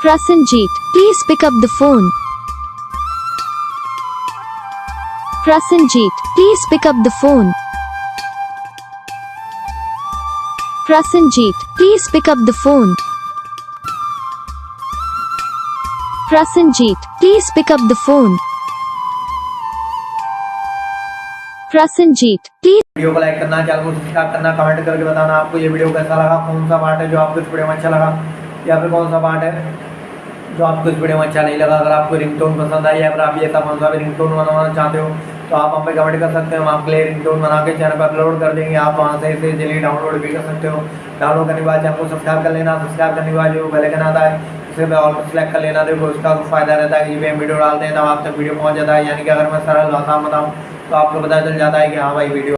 Prasanjit, please pick up the phone. Prasanjit, please pick up the phone. Prasanjit, please pick up the phone. Prasanjit, please pick up the phone. Prasanjit, please. Video को like करना, channel को subscribe करना, comment करके बताना आपको ये video कैसा लगा, कौन सा पार्ट है जो आपको इस वीडियो में अच्छा लगा या फिर कौन सा पार्ट है जो आपको इस वीडियो में अच्छा नहीं लगा। अगर आपको रिंगटोन पसंद आई या फिर आप ये ऐसा कौन सा भी रिंगटोन बनवाना चाहते हो तो आप हमें कमेंट कर सकते हैं। हम आपके लिए रिंगटोन बना के चैनल पर अपलोड कर देंगे। आप वहाँ से इसे इजीली डाउनलोड भी कर सकते हो। डाउनलोड करने के बाद चैनल को सब्सक्राइब कर लेना। सब्सक्राइब करने के बाद जो बेल आइकन आता है उसे मैं ऑल पर सेलेक्ट कर लेना। देखो उसका फ़ायदा रहता है कि जब हम वीडियो डालते हैं तब आप तक वीडियो पहुँच जाता है। यानी कि अगर मैं सरल भाषा में बताऊँ तो आपको पता चल जाता है कि हाँ भाई वीडियो